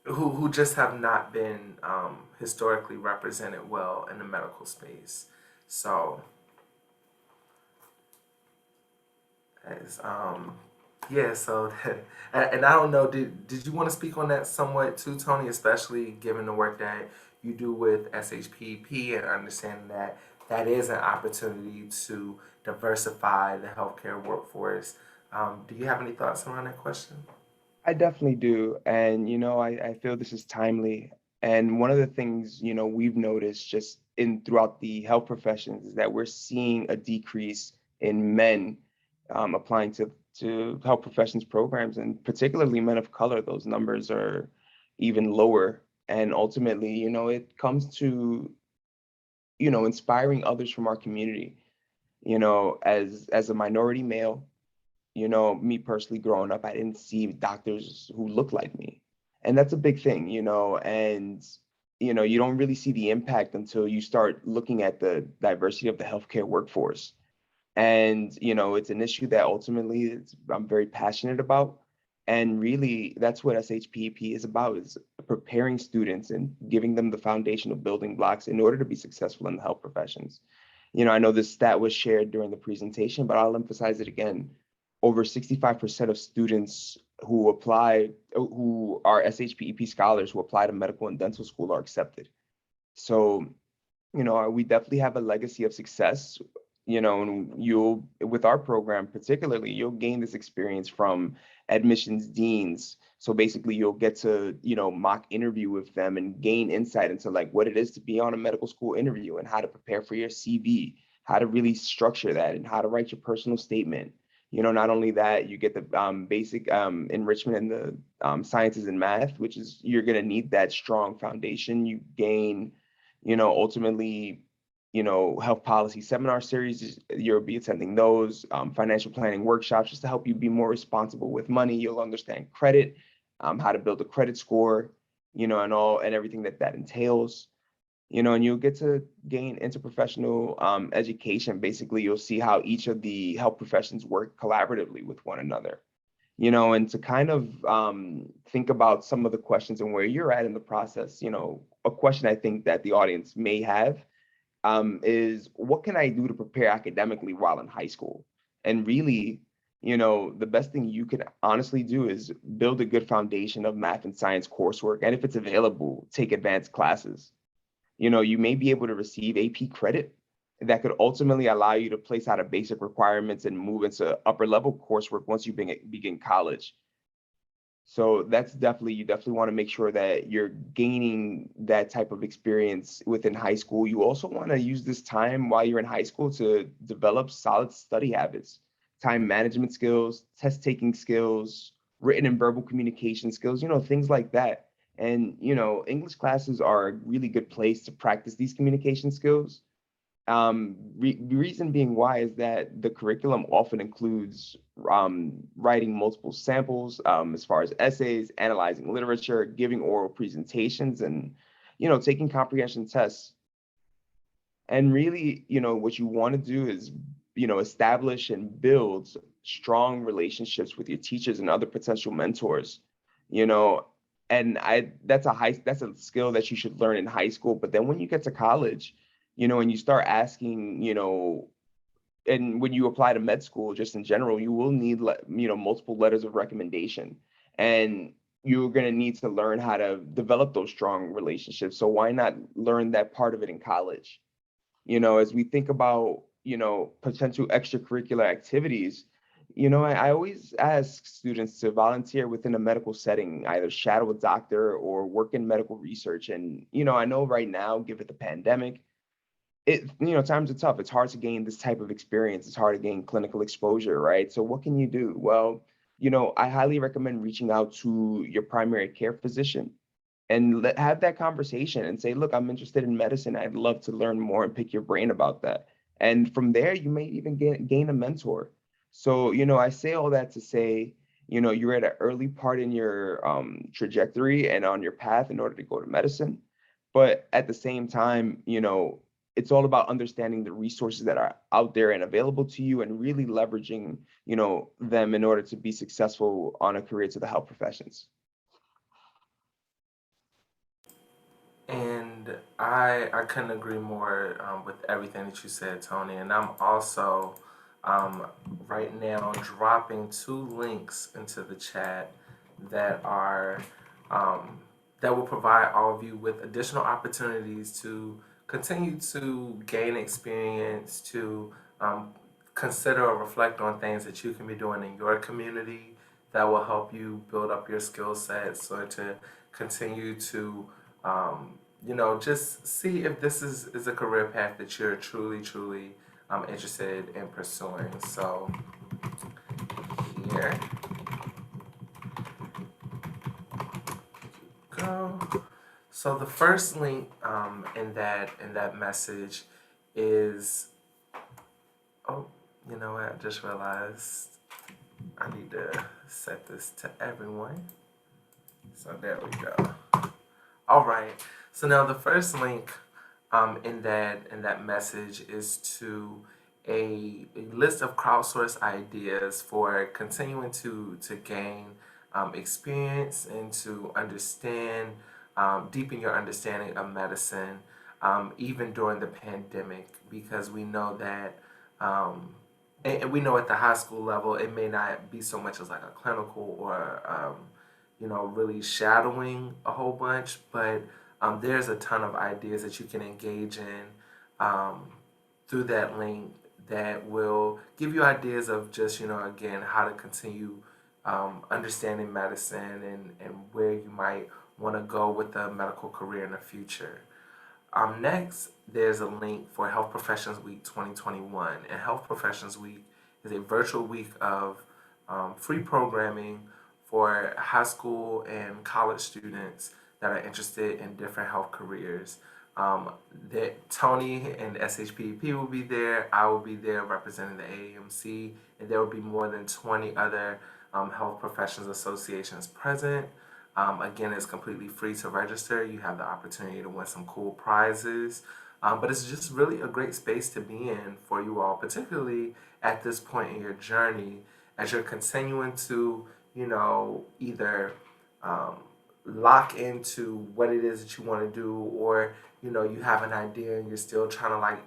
who just have not been historically represented well in the medical space. So, as Yeah, so and I don't know, did you want to speak on that somewhat too, Tony, especially given the work that you do with SHPP and understanding that that is an opportunity to diversify the healthcare workforce. Do you have any thoughts around that question? I definitely do. And, I feel this is timely. And one of the things, we've noticed just in throughout the health professions is that we're seeing a decrease in men applying to health professions programs, and particularly men of color. Those numbers are even lower. And ultimately, it comes to, inspiring others from our community. As a minority male, me personally growing up, I didn't see doctors who looked like me. And that's a big thing, and you don't really see the impact until you start looking at the diversity of the healthcare workforce. And it's an issue that ultimately I'm very passionate about. And really, that's what SHPP is about: is preparing students and giving them the foundational building blocks in order to be successful in the health professions. I know this stat was shared during the presentation, but I'll emphasize it again. Over 65% of students who are SHPEP scholars who apply to medical and dental school are accepted. So, we definitely have a legacy of success, and with our program particularly, you'll gain this experience from admissions deans. So basically, you'll get to, mock interview with them and gain insight into like what it is to be on a medical school interview and how to prepare for your CV, how to really structure that, and how to write your personal statement. Not only that, you get the basic enrichment in the sciences and math, which is you're going to need that strong foundation. You gain ultimately, health policy seminar series, you'll be attending those, financial planning workshops just to help you be more responsible with money. You'll understand credit, how to build a credit score, and everything that entails, and you'll get to gain interprofessional education. Basically, you'll see how each of the health professions work collaboratively with one another. And to kind of think about some of the questions and where you're at in the process, a question I think that the audience may have is what can I do to prepare academically while in high school? And really, the best thing you can honestly do is build a good foundation of math and science coursework. And if it's available, take advanced classes. You may be able to receive AP credit that could ultimately allow you to place out of basic requirements and move into upper level coursework once you begin college. So you definitely want to make sure that you're gaining that type of experience within high school. You also want to use this time while you're in high school to develop solid study habits, time management skills, test taking skills, written and verbal communication skills, things like that. And, English classes are a really good place to practice these communication skills. The reason being why is that the curriculum often includes writing multiple samples, as far as essays, analyzing literature, giving oral presentations, and taking comprehension tests. And really, what you want to do is establish and build strong relationships with your teachers and other potential mentors. You know, and I that's a skill that you should learn in high school. But then when you get to college, and you start asking, and when you apply to med school, just in general, you will need multiple letters of recommendation, and you're going to need to learn how to develop those strong relationships. So why not learn that part of it in college? As we think about, potential extracurricular activities, I always ask students to volunteer within a medical setting, either shadow a doctor or work in medical research. And, I know right now, given the pandemic, times are tough. It's hard to gain this type of experience. It's hard to gain clinical exposure, right? So what can you do? Well, I highly recommend reaching out to your primary care physician and have that conversation and say, look, I'm interested in medicine. I'd love to learn more and pick your brain about that. And from there, you may even gain a mentor. So, I say all that to say, you're at an early part in your trajectory and on your path in order to go to medicine. But at the same time, it's all about understanding the resources that are out there and available to you and really leveraging, them in order to be successful on a career to the health professions. And I couldn't agree more with everything that you said, Tony. And I'm also right now dropping 2 links into the chat that are that will provide all of you with additional opportunities to continue to gain experience, to consider or reflect on things that you can be doing in your community that will help you build up your skill sets, or to continue to just see if this is a career path that you're truly interested in pursuing. So here you go. So the first link in that message is, oh, you know what? I just realized I need to set this to everyone. So there we go. All right. So now the first link in that message is to a list of crowdsourced ideas for continuing to gain experience and to understand, deepen your understanding of medicine, even during the pandemic, because we know that. And we know at the high school level, it may not be so much as like a clinical or really shadowing a whole bunch, but there's a ton of ideas that you can engage in through that link that will give you ideas of just, again, how to continue understanding medicine, and where you might want to go with the medical career in the future. Next, there's a link for Health Professions Week 2021. And Health Professions Week is a virtual week of free programming for high school and college students that are interested in different health careers. That Tony and SHPP will be there. I will be there representing the AAMC, and there will be more than 20 other health professions associations present. Again, it's completely free to register. You have the opportunity to win some cool prizes. But it's just really a great space to be in for you all, particularly at this point in your journey, as you're continuing to, either lock into what it is that you want to do, or, you have an idea and you're still trying to, like,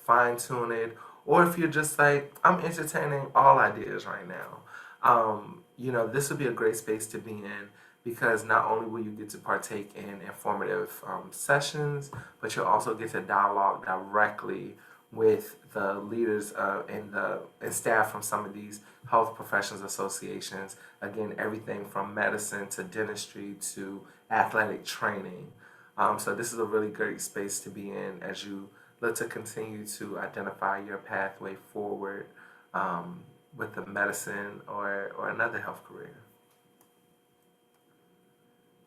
fine tune it, or if you're just like, I'm entertaining all ideas right now. This would be a great space to be in, because not only will you get to partake in informative sessions, but you'll also get to dialogue directly with the leaders and staff from some of these health professions associations. Again, everything from medicine to dentistry to athletic training. So this is a really great space to be in as you look to continue to identify your pathway forward with the medicine or another health career.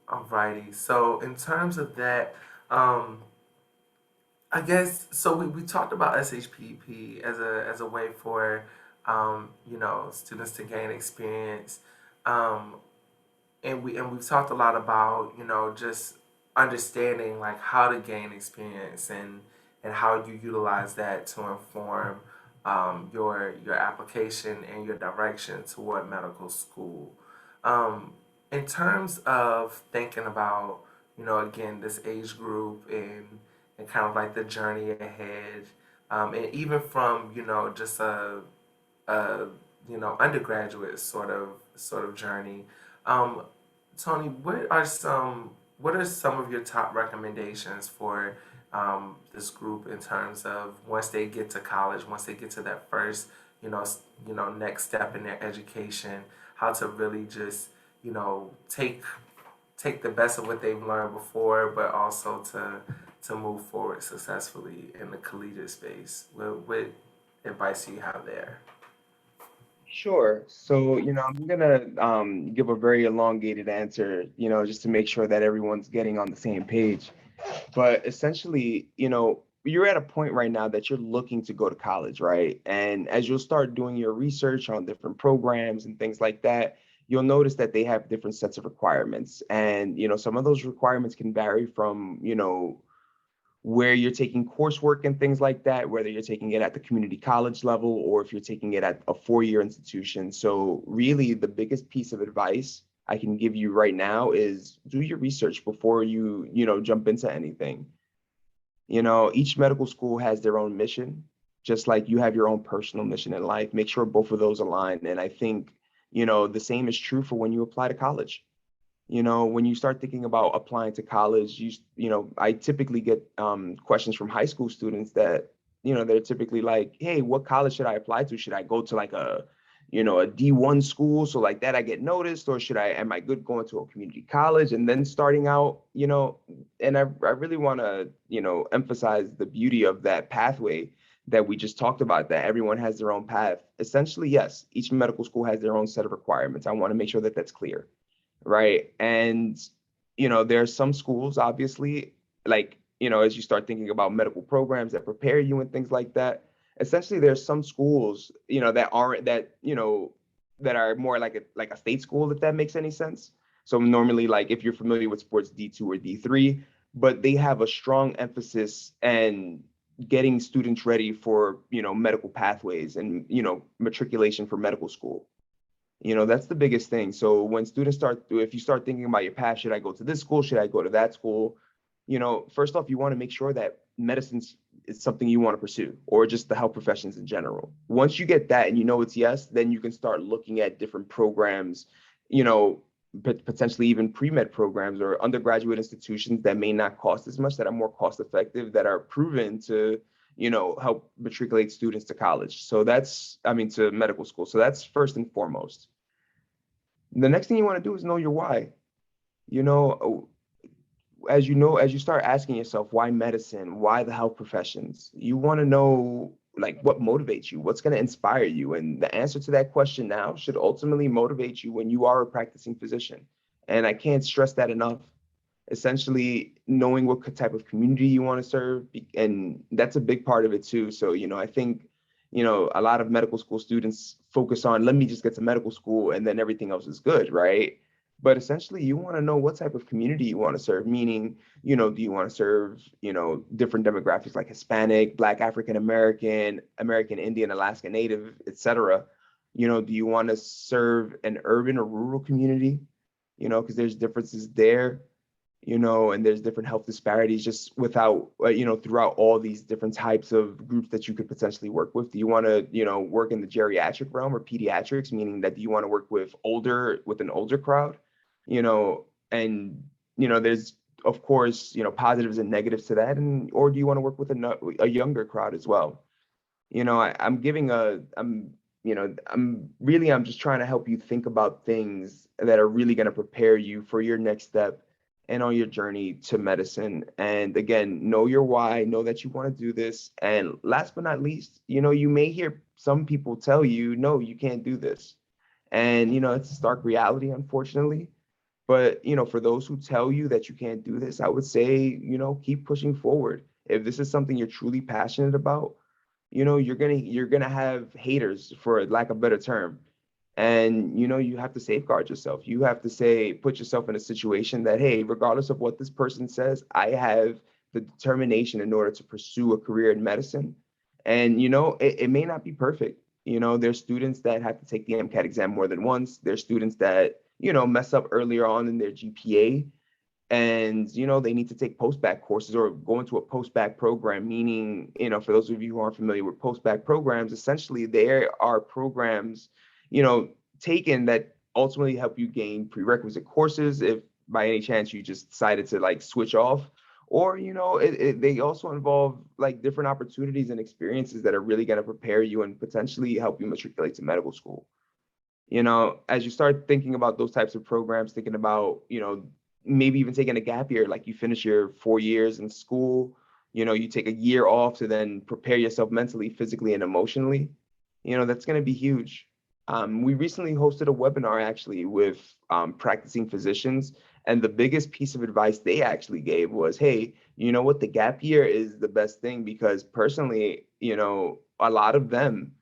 Alrighty, so in terms of that, I guess so. We talked about SHPP as a way for students to gain experience, and we've talked a lot about just understanding like how to gain experience, and how you utilize that to inform your application and your direction toward medical school. In terms of thinking about, again, this age group, and kind of like the journey ahead, and even from, just a undergraduate sort of journey. Tony, what are some of your top recommendations for this group in terms of once they get to college, once they get to that first, next step in their education, how to really just take the best of what they've learned before, but also to move forward successfully in the collegiate space? What advice do you have there? Sure. So, I'm gonna give a very elongated answer, just to make sure that everyone's getting on the same page. But essentially, you're at a point right now that you're looking to go to college, right? And as you'll start doing your research on different programs and things like that, you'll notice that they have different sets of requirements. And, some of those requirements can vary from, where you're taking coursework and things like that, whether you're taking it at the community college level or if you're taking it at a four-year institution. So really the biggest piece of advice I can give you right now is do your research before you jump into anything. Each medical school has their own mission. just like you have your own personal mission in life. Make sure both of those align. And I think, the same is true for when you apply to college. When you start thinking about applying to college, I typically get questions from high school students that, they're typically like, hey, what college should I apply to? Should I go to like a D1 school? So like that I get noticed, or am I good going to a community college and then starting out, and I really want to, emphasize the beauty of that pathway that we just talked about, that everyone has their own path. Essentially, yes, each medical school has their own set of requirements. I want to make sure that that's clear. Right. And, there's some schools, obviously, like, as you start thinking about medical programs that prepare you and things like that, essentially there's some schools, that aren't that are more like a state school, if that makes any sense. So normally, like if you're familiar with sports, D2 or D3, but they have a strong emphasis and getting students ready for, medical pathways and, matriculation for medical school. That's the biggest thing. So when students if you start thinking about your path, should I go to this school? Should I go to that school? First off, you want to make sure that medicine is something you want to pursue, or just the health professions in general. Once you get that and it's yes, then you can start looking at different programs, but potentially even pre-med programs or undergraduate institutions that may not cost as much, that are more cost effective, that are proven to help matriculate students to college. So to medical school. So that's first and foremost. The next thing you want to do is know your why. You know, as you start asking yourself, why medicine? Why the health professions? You want to know like what motivates you, what's going to inspire you. And the answer to that question now should ultimately motivate you when you are a practicing physician. And I can't stress that enough. Essentially knowing what type of community you want to serve, and that's a big part of it too. So I think a lot of medical school students focus on, let me just get to medical school and then everything else is good, right? But essentially you want to know what type of community you want to serve, meaning do you want to serve different demographics like Hispanic, Black, African American, American Indian, Alaska Native, etc. Do you want to serve an urban or rural community, because there's differences there, and there's different health disparities just throughout all these different types of groups that you could potentially work with. Do you want to, work in the geriatric realm or pediatrics, meaning that do you want to work with an older crowd, and, there's, of course, positives and negatives to that. Or do you want to work with a younger crowd as well? I'm just trying to help you think about things that are really going to prepare you for your next step and on your journey to medicine. And again, know your why, know that you want to do this. And last but not least, you may hear some people tell you, no, you can't do this. And, it's a stark reality, unfortunately. But, for those who tell you that you can't do this, I would say, keep pushing forward. If this is something you're truly passionate about, you're gonna have haters, for lack of a better term. And you have to safeguard yourself. You have to put yourself in a situation that, hey, regardless of what this person says, I have the determination in order to pursue a career in medicine. And it may not be perfect. There's students that have to take the MCAT exam more than once. There's students that mess up earlier on in their GPA, and they need to take post-bac courses or go into a post-bac program, meaning for those of you who aren't familiar with post-bac programs, essentially there are programs taken that ultimately help you gain prerequisite courses if by any chance you just decided to like switch off, or they also involve like different opportunities and experiences that are really going to prepare you and potentially help you matriculate to medical school. As you start thinking about those types of programs, thinking about maybe even taking a gap year, like you finish your 4 years in school, you take a year off to then prepare yourself mentally, physically, and emotionally, that's going to be huge. We recently hosted a webinar actually with practicing physicians, and the biggest piece of advice they actually gave was, hey, you know what, the gap year is the best thing, because personally, a lot of them,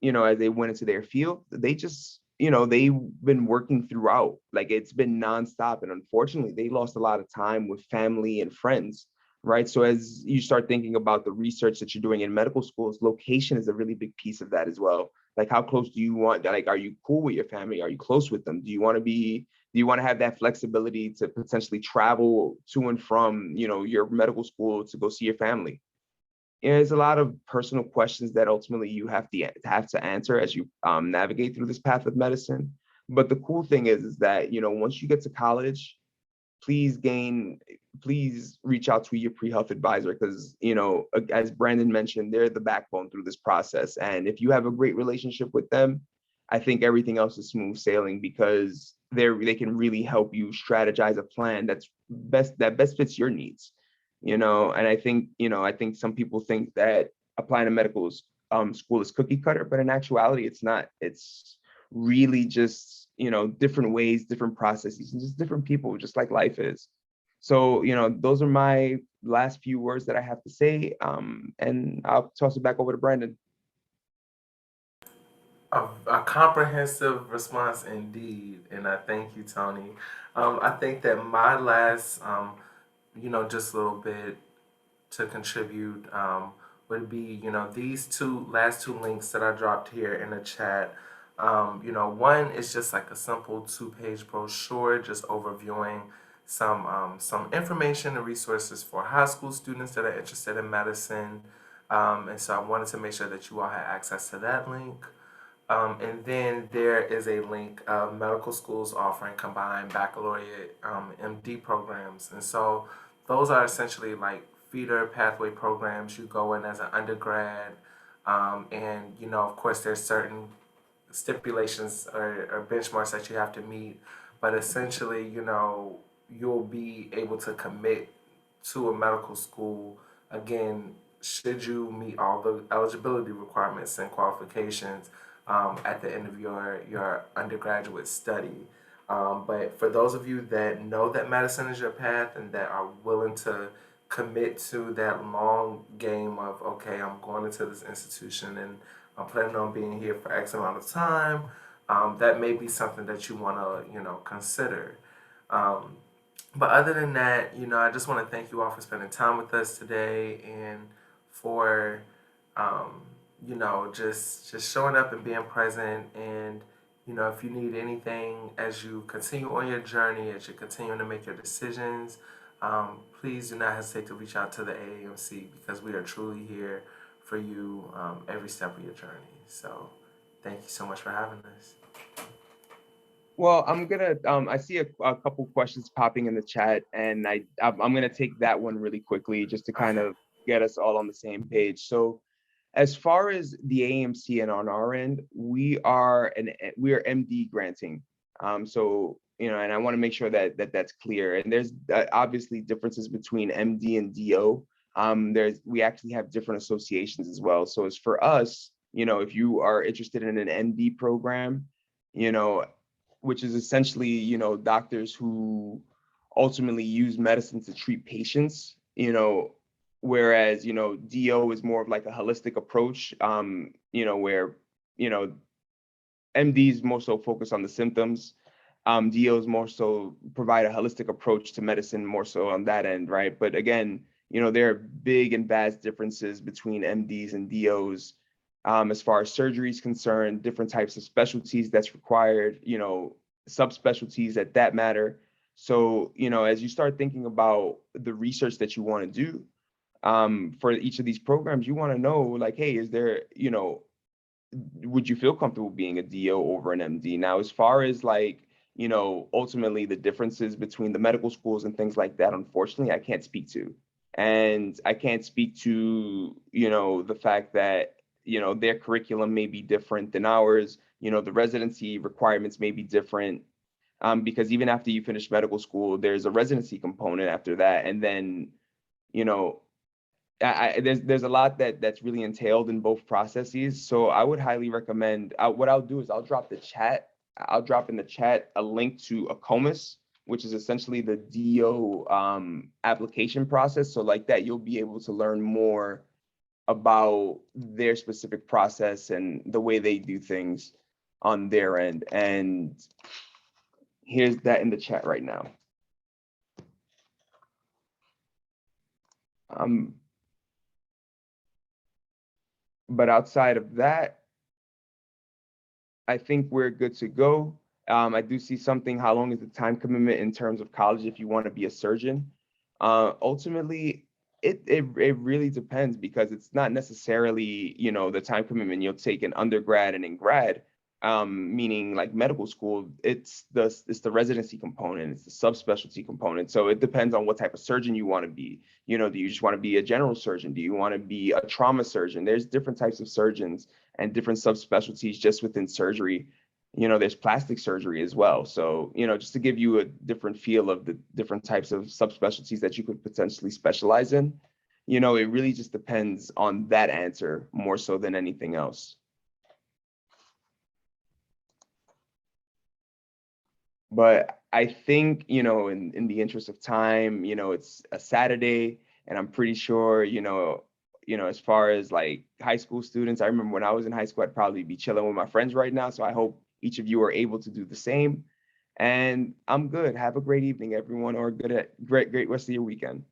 as they went into their field, they just, they've been working throughout, like it's been nonstop. And unfortunately, they lost a lot of time with family and friends, right? So as you start thinking about the research that you're doing in medical schools, location is a really big piece of that as well. Like, how close do you want, like, are you cool with your family? Are you close with them? Do you want to have that flexibility to potentially travel to and from, your medical school to go see your family? there's a lot of personal questions that ultimately you have to answer as you navigate through this path of medicine. But the cool thing is that, once you get to college, please reach out to your pre-health advisor, because, as Brandon mentioned, they're the backbone through this process. And if you have a great relationship with them, I think everything else is smooth sailing, because they can really help you strategize a plan that best fits your needs. And I think some people think that applying to medical school is cookie cutter, but in actuality, it's not. It's really just, different ways, different processes, and just different people, just like life is. So, those are my last few words that I have to say. And I'll toss it back over to Brandon. A comprehensive response indeed, and I thank you, Tony. I think that my last, just a little bit to contribute would be, these last two links that I dropped here in the chat. One is just like a simple 2-page brochure, just overviewing some information and resources for high school students that are interested in medicine. And so I wanted to make sure that you all had access to that link. And then there is a link of medical schools offering combined baccalaureate MD programs. And so those are essentially like feeder pathway programs. You go in as an undergrad, and of course, there's certain stipulations or benchmarks that you have to meet. But essentially, you'll be able to commit to a medical school again should you meet all the eligibility requirements and qualifications at the end of your undergraduate study. But for those of you that know that medicine is your path and that are willing to commit to that long game of, okay, I'm going into this institution and I'm planning on being here for X amount of time, that may be something that you want to, consider. Um, but other than that, I just want to thank you all for spending time with us today and for um, just showing up and being present. And if you need anything as you continue on your journey, as you continue to make your decisions, please do not hesitate to reach out to the AAMC, because we are truly here for you every step of your journey. So thank you so much for having us. Well, I'm gonna. I see a couple questions popping in the chat, and I'm gonna take that one really quickly, just to kind Okay. of get us all on the same page. So, as far as the AMC and on our end, we are MD granting. So, and I want to make sure that that's clear. And there's obviously differences between MD and DO. We actually have different associations as well. So, as for us, if you are interested in an MD program, you know, which is essentially, doctors who ultimately use medicine to treat patients, whereas, DO is more of like a holistic approach, where, you know, MDs more so focus on the symptoms. DOs more so provide a holistic approach to medicine, more so on that end, right? But again, there are big and vast differences between MDs and DOs, as far as surgery is concerned, different types of specialties that's required, subspecialties that matter. So, as you start thinking about the research that you want to do for each of these programs, you want to know, like, hey, is there, would you feel comfortable being a DO over an MD? Now, as far as like, ultimately the differences between the medical schools and things like that, unfortunately, I can't speak to. And I can't speak to, the fact that, their curriculum may be different than ours. The residency requirements may be different, because even after you finish medical school, there's a residency component after that. And then, you know, there's a lot that's really entailed in both processes. So I would highly recommend, what I'll do is I'll drop in the chat a link to ACOMAS, which is essentially the DO application process. So like that, you'll be able to learn more about their specific process and the way they do things on their end. And here's that in the chat right now. But outside of that, I think we're good to go. I do see something, how long is the time commitment in terms of college if you want to be a surgeon? Ultimately, It really depends, because it's not necessarily, the time commitment you'll take in undergrad and in grad, meaning like medical school. It's the residency component, it's the subspecialty component. So it depends on what type of surgeon you want to be. Do you just want to be a general surgeon? Do you want to be a trauma surgeon? There's different types of surgeons and different subspecialties just within surgery. There's plastic surgery as well. So, just to give you a different feel of the different types of subspecialties that you could potentially specialize in, it really just depends on that answer more so than anything else. But I think, in the interest of time, it's a Saturday, and I'm pretty sure, as far as like high school students, I remember when I was in high school, I'd probably be chilling with my friends right now. So I hope each of you are able to do the same. And I'm good. Have a great evening, everyone, or great rest of your weekend.